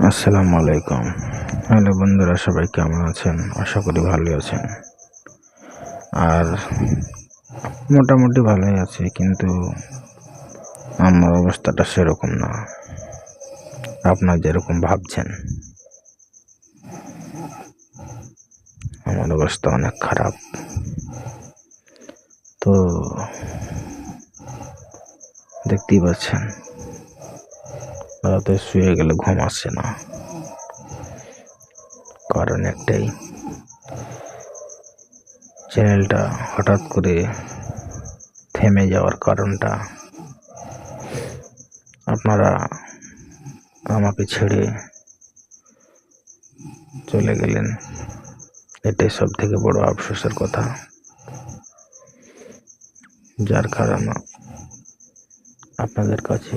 আসসালামু আলাইকুম। হ্যালো বন্ধুরা, সবাই কেমন আছেন? আশা করি ভালোই আছেন। আর মোটামুটি ভালোই আছে, কিন্তু আমার অবস্থাটা সেরকম না, আপনার যেরকম ভাবছেন। আমার অবস্থা অনেক খারাপ। তো দেখতেই পাচ্ছেন, রাতে শুয়ে গেলে ঘুম আসছে না। কারণ একটাই, চ্যানেলটা হঠাৎ করে থেমে যাওয়ার কারণটা আপনারা আমাকে ছেড়ে চলে গেলেন। এটাই সব থেকে বড় আফসোসের কথা, যার কারণে আপনাদের কাছে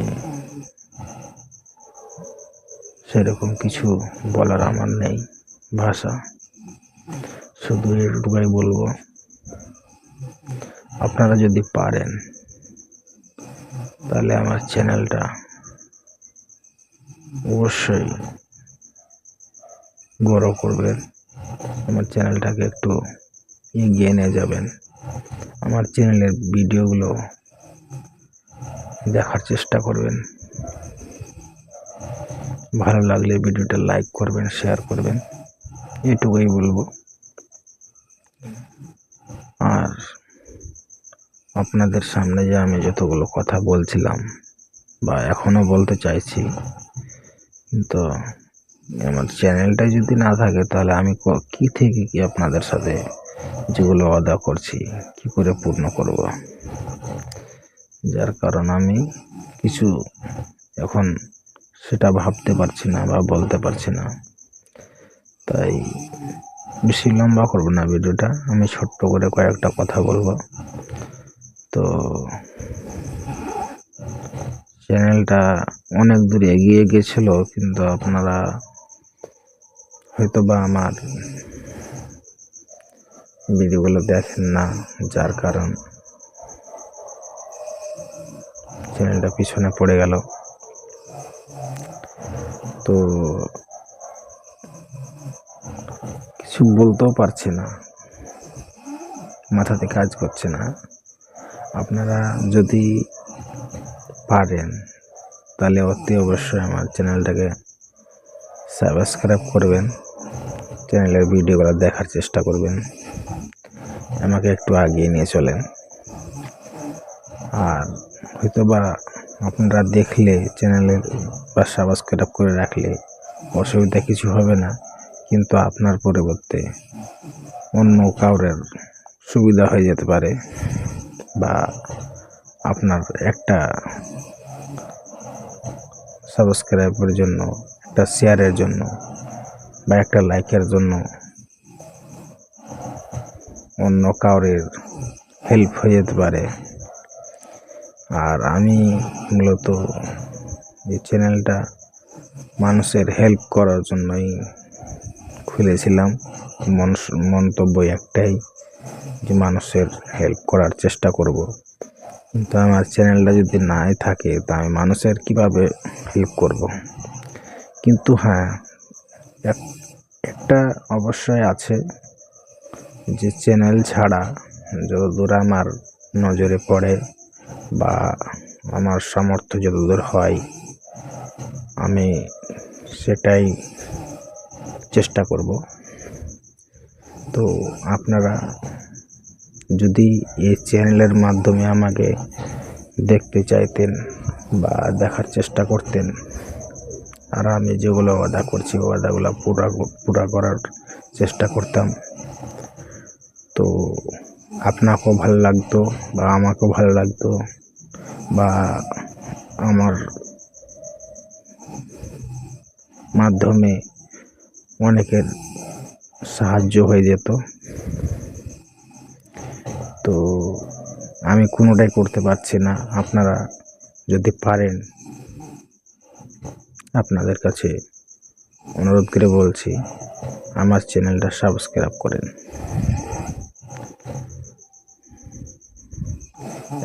সেরকম কিছু বলার আমার নেই ভাষা। শুধু এটুকুই বলবো, আপনারা যদি পারেন তাহলে আমার চ্যানেলটা অবশ্যই বড় করবেন। আমার চ্যানেলটাকে একটু এগিয়ে নিয়ে যাবেন। আমার চ্যানেলের ভিডিওগুলো দেখার চেষ্টা করবেন। ভালো লাগলে ভিডিওটা লাইক করবেন, শেয়ার করবেন, এটুকুই বলবো। আর আপনাদের সামনে যে আমি যতগুলো কথা বলছিলাম বা এখনো বলতে চাইছি, কিন্তু আমার চ্যানেলটাই যদি না থাকে তাহলে আমি কি থেকে কি আপনাদের সাথে যেগুলো ওয়াদা করছি কি করে পূর্ণ করব? যার কারণ আমি কিছু এখন সেটা ভাবতে পারছি না বা বলতে পারছি না। তাই বেশি লম্বা করব না ভিডিওটা, আমি ছোট্ট করে কয়েকটা কথা বলবো। তো চ্যানেলটা অনেক দূর এগিয়ে গেছিল, কিন্তু আপনারা হয়তো বা আমার ভিডিওগুলো দেখেন না, যার কারণ চ্যানেলটা পিছনে পড়ে গেল। তো কিছু বলতেও পারছি না, মাথাতে কাজ করছে না। আপনারা যদি পারেন তাহলে অতি অবশ্যই আমার চ্যানেলটাকে সাবস্ক্রাইব করবেন, চ্যানেলের ভিডিওগুলো দেখার চেষ্টা করবেন, আমাকে একটু আগিয়ে নিয়ে চলেন। আর হয়তো বা আপনারা দেখলে চ্যানেলের বা সাবস্ক্রাইব করে রাখলে অসুবিধা কিছু হবে না, কিন্তু আপনার পরিবর্তে অন্য কাউরের সুবিধা হয়ে যেতে পারে, বা আপনার একটা সাবস্ক্রাইবের জন্য, একটা শেয়ারের জন্য বা একটা লাইকের জন্য অন্য কাউরের হেল্প হয়ে যেতে পারে। আর আমি মূলত এই চ্যানেলটা মানুষের হেল্প করার জন্যই খুলেছিলাম। মন্তব্য একটাই, যে মানুষের হেল্প করার চেষ্টা করব। কিন্তু আমার চ্যানেলটা যদি নাই থাকে তা আমি মানুষের কিভাবে হেল্প করব? কিন্তু হ্যাঁ, একটা অবশ্যই আছে, যে চ্যানেল ছাড়া যতদূর আমার নজরে পড়ে বা আমার সামর্থ্য যতদূর হয় আমি সেটাই চেষ্টা করব। তো আপনারা যদি এই চ্যানেলের মাধ্যমে আমাকে দেখতে চাইতেন বা দেখার চেষ্টা করতেন, আর আমি যেগুলো ওয়াদা করছি ওয়াদাগুলো পুরা করার চেষ্টা করতাম, তো আপনাকেও ভালো লাগতো বা আমাকেও ভালো লাগতো, বা আমার মাধ্যমে অনেকের সাহায্য হয়ে যেত। তো আমি কোনোটাই করতে পারছি না। আপনারা যদি পারেন, আপনাদের কাছে অনুরোধ করে বলছি, আমার চ্যানেলটা সাবস্ক্রাইব করেন।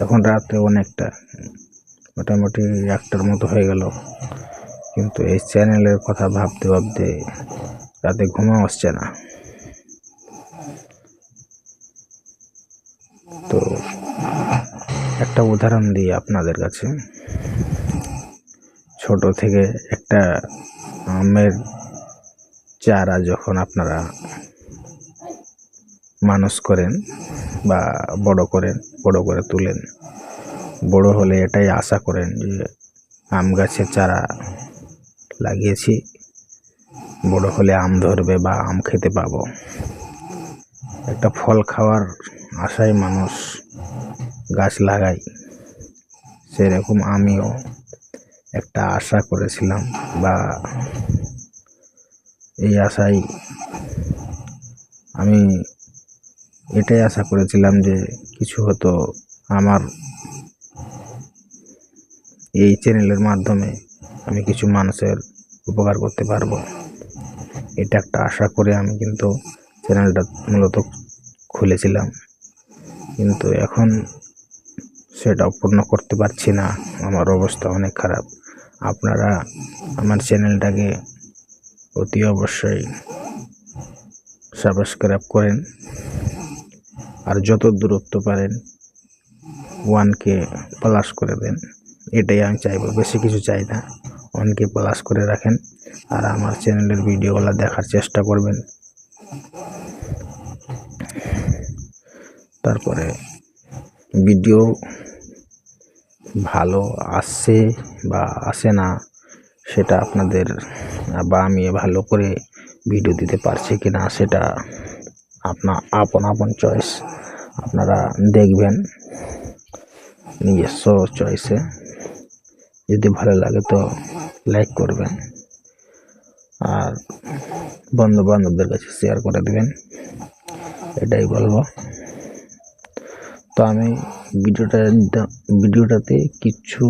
এখন রাত্রে অনেকটা, মোটামুটি 1টার মতো হয়ে গেল, কিন্তু এই চ্যানেলের কথা ভাবতে ভাবতে রাতে ঘুমও আসছে না। তো একটা উদাহরণ দিই আপনাদের কাছে। ছোট থেকে একটা আমের চারা যখন আপনারা মানুষ করেন বা বড় করে তুলেন, বড় হলে এটাই আশা করেন যে আম গাছের চারা লাগিয়েছি, বড় হলে আম ধরবে বা আম খেতে পাবো। একটা ফল খাওয়ার আশায় মানুষ গাছ লাগায়। সেরকম আমিও একটা আশা করেছিলাম, বা এই আশায় আমি এটাই আশা করেছিলাম যে কিছু হতো আমার এই চ্যানেলের মাধ্যমে আমি কিছু মানুষের উপকার করতে পারবো। এটা একটা আশা করে আমি কিন্তু চ্যানেলটা মূলত খুলেছিলাম, কিন্তু এখন সেটা পূর্ণ করতে পারছি না। আমার অবস্থা অনেক খারাপ। আপনারা আমার চ্যানেলটাকে অতি অবশ্যই সাবস্ক্রাইব করেন, আর যত দূরত্ব পারেন 1K প্লাস করে দেন। এটাই আমি চাইবো, বেশি কিছু চাই না। 1K প্লাস করে রাখেন, আর আমার চ্যানেলের ভিডিওগুলো দেখার চেষ্টা করবেন। তারপরে ভিডিও ভালো আসছে বা আসে না সেটা আপনাদের, বা আমি ভালো করে ভিডিও দিতে পারছি কিনা সেটা আপন চয়েস। আপনারা দেখবেন নিজস্ব চয়েসে। যদি ভালো লাগে তো লাইক করবেন, আর বন্ধু বান্ধবদের কাছে শেয়ার করে দেবেন, এটাই বলবো। তো আমি ভিডিওটাতে কিছু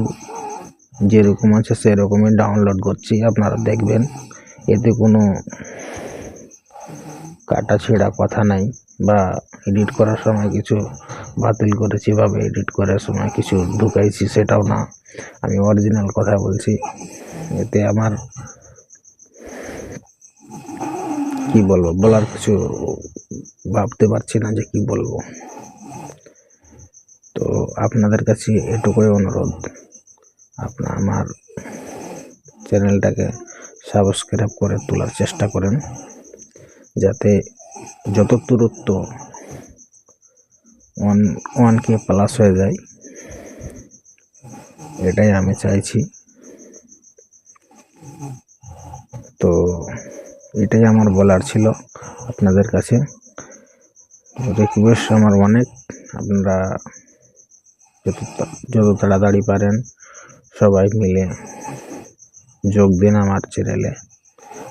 যেরকম আছে সেরকমই ডাউনলোড করছি, আপনারা দেখবেন। এতে কোনো কাটা ছেঁড়া কথা নাই, বা এডিট করার সময় কিছু বাতিল করেছি বা এডিট করার সময় কিছু ঢুকাইছি সেটাও না, আমি অরিজিনাল কথা বলছি। এতে আমার কি বলবো, বলার কিছু ভাবতে পারছি না যে কি বলবো। তো আপনাদের কাছে এটুকুই অনুরোধ, আপনারা আমার চ্যানেলটাকে সাবস্ক্রাইব করে তোলার চেষ্টা করেন, যাতে যত দূরত্ব 1K প্লাস হয়ে যায়। এটাই আমি চাইছি। তো এটাই আমার বলার ছিল আপনাদের কাছে। রিকোয়েস্ট আমার অনেক, আপনারা যত তাড়াতাড়ি পারেন সবাই মিলে যোগ দিন আমার চ্যানেলে।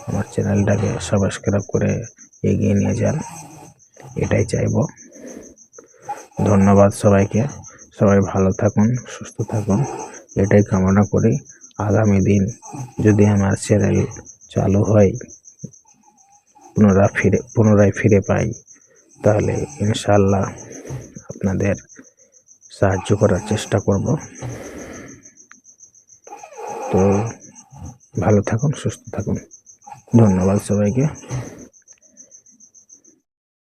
আমার চ্যানেলটাকে সাবস্ক্রাইব করে এগিয়ে নিয়ে যান, এটাই চাইবো। ধন্যবাদ সবাইকে। সবাই ভালো থাকুন, সুস্থ থাকুন, এটাই কামনা করি। আগামী দিন যদি আমার চ্যানেল চালু হয়, পুনরায় ফিরে পাই, তাহলে ইনশাআল্লাহ আপনাদের সাহায্য করার চেষ্টা করব। তো ভালো থাকুন, সুস্থ থাকুন। ধন্যবাদ সবাইকে।